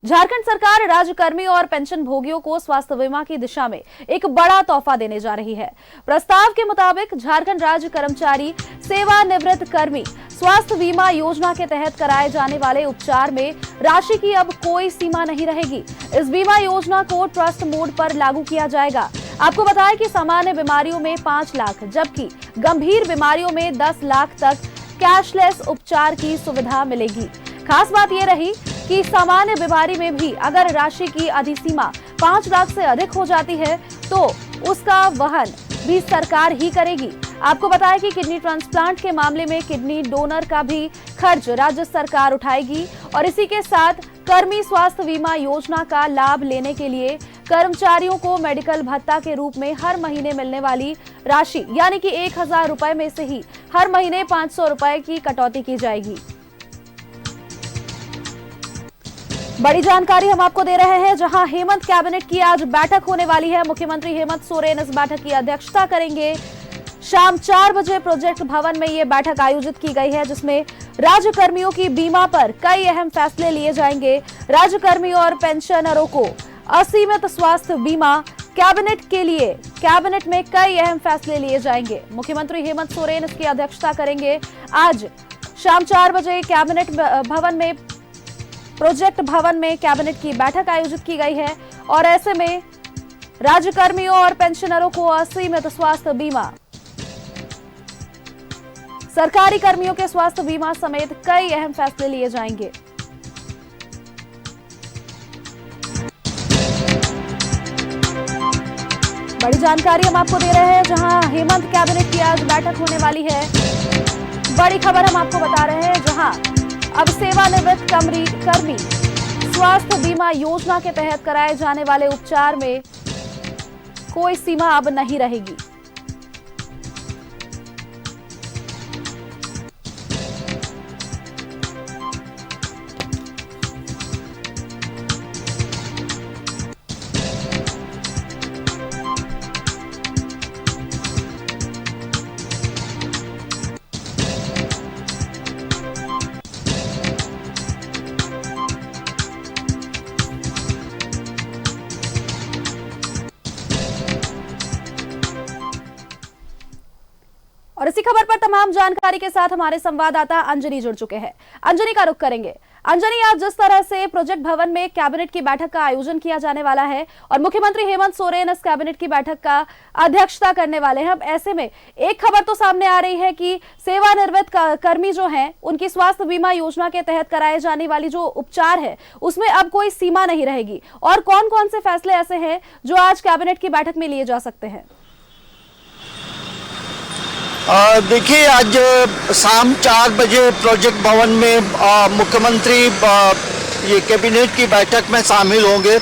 झारखंड सरकार राज्यकर्मी और पेंशन भोगियों को स्वास्थ्य बीमा की दिशा में एक बड़ा तोहफा देने जा रही है। प्रस्ताव के मुताबिक झारखंड राज्य कर्मचारी सेवानिवृत्त कर्मी स्वास्थ्य बीमा योजना के तहत कराए जाने वाले उपचार में राशि की अब कोई सीमा नहीं रहेगी। इस बीमा योजना को ट्रस्ट मोड पर लागू किया जाएगा। आपको बताएं कि सामान्य बीमारियों में 5 लाख जबकि गंभीर बीमारियों में 10 लाख तक कैशलेस उपचार की सुविधा मिलेगी। खास बात यह रही कि सामान्य बीमारी में भी अगर राशि की अधिसीमा 5 लाख से अधिक हो जाती है तो उसका वहन भी सरकार ही करेगी। आपको बताएं कि किडनी ट्रांसप्लांट के मामले में किडनी डोनर का भी खर्च राज्य सरकार उठाएगी और इसी के साथ कर्मी स्वास्थ्य बीमा योजना का लाभ लेने के लिए कर्मचारियों को मेडिकल भत्ता के रूप में हर महीने मिलने वाली राशि यानी कि 1000 रुपए में से ही हर महीने 500 रुपए की कटौती की जाएगी। बड़ी जानकारी हम आपको दे रहे हैं, जहां हेमंत कैबिनेट की आज बैठक होने वाली है। मुख्यमंत्री हेमंत सोरेन इस बैठक की अध्यक्षता करेंगे। शाम 4 बजे प्रोजेक्ट भवन में ये बैठक आयोजित की गई है, जिसमें राज्य कर्मियों की बीमा पर कई अहम फैसले लिए जाएंगे। राज्य कर्मी और पेंशनरों को असीमित स्वास्थ्य बीमा कैबिनेट में कई अहम फैसले लिए जाएंगे। मुख्यमंत्री हेमंत सोरेन इसकी अध्यक्षता करेंगे। आज शाम 4 बजे प्रोजेक्ट भवन में कैबिनेट की बैठक आयोजित की गई है और ऐसे में राज्य कर्मियों और पेंशनरों को असीमित स्वास्थ्य बीमा, सरकारी कर्मियों के स्वास्थ्य बीमा समेत कई अहम फैसले लिए जाएंगे। बड़ी जानकारी हम आपको दे रहे हैं, जहां हेमंत कैबिनेट की आज बैठक होने वाली है। बड़ी खबर हम आपको बता रहे हैं, जहां अब सेवानिवृत्त कर्मी स्वास्थ्य बीमा योजना के तहत कराए जाने वाले उपचार में कोई सीमा अब नहीं रहेगी। और इसी खबर पर तमाम जानकारी के साथ हमारे संवाददाता अंजनी जुड़ चुके हैं। अंजनी का रुख करेंगे। अंजनी, आज जिस तरह से प्रोजेक्ट भवन में कैबिनेट की बैठक का आयोजन किया जाने वाला है और मुख्यमंत्री हेमंत सोरेन इस कैबिनेट की बैठक का अध्यक्षता करने वाले हैं, अब ऐसे में एक खबर तो सामने आ रही है कि सेवानिवृत्त कर्मी जो हैं उनकी स्वास्थ्य बीमा योजना के तहत कराए जाने वाली जो उपचार है उसमें अब कोई सीमा नहीं रहेगी। और कौन कौन से फैसले ऐसे हैं जो आज कैबिनेट की बैठक में लिए जा सकते हैं? देखिए, आज शाम 4 बजे प्रोजेक्ट भवन में मुख्यमंत्री ये कैबिनेट की बैठक में शामिल होंगे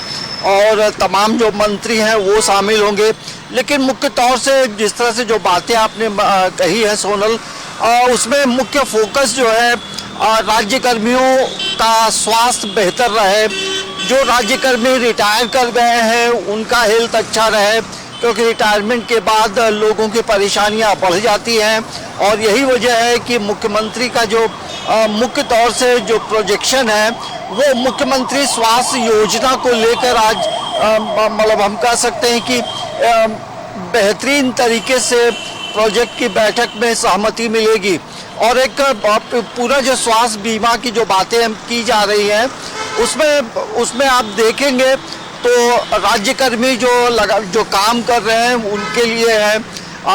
और तमाम जो मंत्री हैं वो शामिल होंगे। लेकिन मुख्य तौर से जिस तरह से जो बातें आपने कही है सोनल, उसमें मुख्य फोकस जो है राज्य कर्मियों का स्वास्थ्य बेहतर रहे। जो राज्य कर्मी रिटायर कर गए हैं उनका हेल्थ अच्छा रहे, क्योंकि रिटायरमेंट के बाद लोगों की परेशानियां बढ़ जाती हैं और यही वजह है कि मुख्यमंत्री का जो मुख्य तौर से जो प्रोजेक्शन है वो मुख्यमंत्री स्वास्थ्य योजना को लेकर आज मतलब हम कह सकते हैं कि बेहतरीन तरीके से प्रोजेक्ट की बैठक में सहमति मिलेगी। और एक पूरा जो स्वास्थ्य बीमा की जो बातें की जा रही हैं उसमें आप देखेंगे तो राज्य कर्मी जो काम कर रहे हैं उनके लिए है,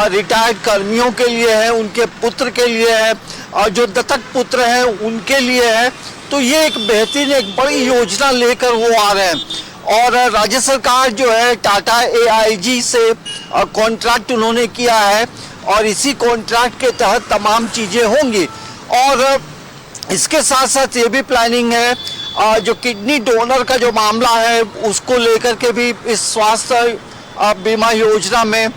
रिटायर्ड कर्मियों के लिए है, उनके पुत्र के लिए है और जो दत्तक पुत्र हैं उनके लिए है। तो ये एक बेहतरीन एक बड़ी योजना लेकर वो आ रहे हैं और राज्य सरकार जो है टाटा AIG से कॉन्ट्रैक्ट उन्होंने किया है और इसी कॉन्ट्रैक्ट के तहत तमाम चीज़ें होंगी। और इसके साथ साथ ये भी प्लानिंग है, जो किडनी डोनर का जो मामला है उसको लेकर के भी इस स्वास्थ्य बीमा योजना में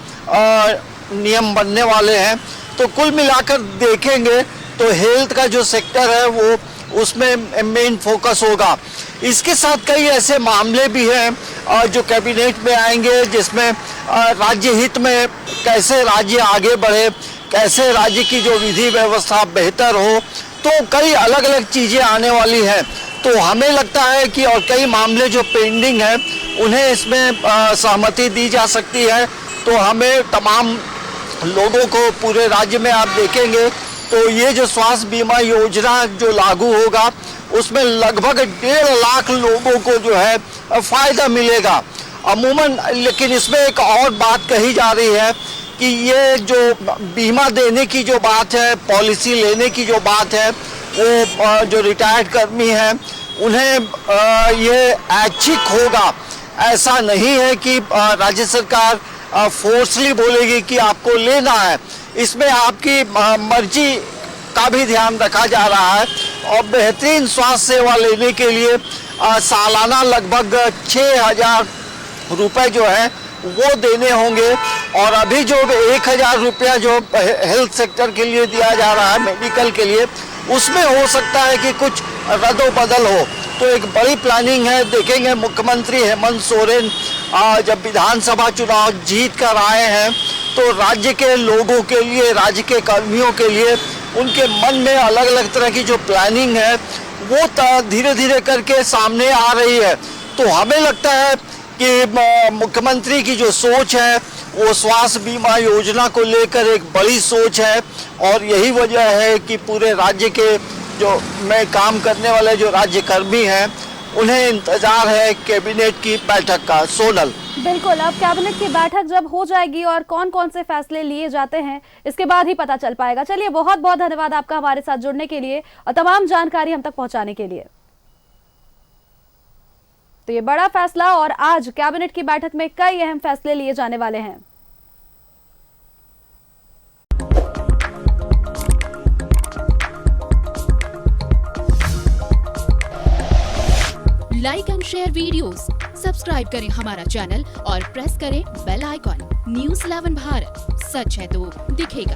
नियम बनने वाले हैं। तो कुल मिलाकर देखेंगे तो हेल्थ का जो सेक्टर है वो उसमें मेन फोकस होगा। इसके साथ कई ऐसे मामले भी हैं जो कैबिनेट में आएंगे, जिसमें राज्य हित में कैसे राज्य आगे बढ़े, कैसे राज्य की जो विधि व्यवस्था बेहतर हो, तो कई अलग अलग चीज़ें आने वाली हैं। तो हमें लगता है कि और कई मामले जो पेंडिंग है उन्हें इसमें सहमति दी जा सकती है। तो हमें तमाम लोगों को पूरे राज्य में आप देखेंगे तो ये जो स्वास्थ्य बीमा योजना जो लागू होगा उसमें लगभग 1.5 लाख लोगों को जो है फायदा मिलेगा अमूमन। लेकिन इसमें एक और बात कही जा रही है कि ये जो बीमा देने की जो बात है, पॉलिसी लेने की जो बात है, वो जो रिटायर्ड कर्मी हैं उन्हें ये ऐच्छिक होगा। ऐसा नहीं है कि राज्य सरकार फोर्सली बोलेगी कि आपको लेना है। इसमें आपकी मर्जी का भी ध्यान रखा जा रहा है और बेहतरीन स्वास्थ्य सेवा लेने के लिए सालाना लगभग 6,000 रुपए जो है वो देने होंगे। और अभी जो 1,000 रुपया जो हेल्थ सेक्टर के लिए दिया जा रहा है, मेडिकल के लिए, उसमें हो सकता है कि कुछ रद्द-बदल हो। तो एक बड़ी प्लानिंग है। देखेंगे मुख्यमंत्री हेमंत सोरेन जब विधानसभा चुनाव जीत कर आए हैं तो राज्य के लोगों के लिए, राज्य के कर्मियों के लिए उनके मन में अलग अलग तरह की जो प्लानिंग है वो धीरे धीरे करके सामने आ रही है। तो हमें लगता है कि मुख्यमंत्री की जो सोच है वो स्वास्थ्य बीमा योजना को लेकर एक बड़ी सोच है और यही वजह है कि पूरे राज्य के जो में काम करने वाले जो राज्य कर्मी हैं उन्हें इंतजार है कैबिनेट की बैठक का। सोनल, बिल्कुल, अब कैबिनेट की बैठक जब हो जाएगी और कौन कौन से फैसले लिए जाते हैं इसके बाद ही पता चल पाएगा। चलिए, बहुत बहुत धन्यवाद आपका हमारे साथ जुड़ने के लिए और तमाम जानकारी हम तक पहुंचाने के लिए। तो ये बड़ा फैसला और आज कैबिनेट की बैठक में कई अहम फैसले लिए जाने वाले हैं। Like and share videos, subscribe करें हमारा चैनल और प्रेस करें बेल आइकॉन। न्यूज़ 11 भारत, सच है तो दिखेगा।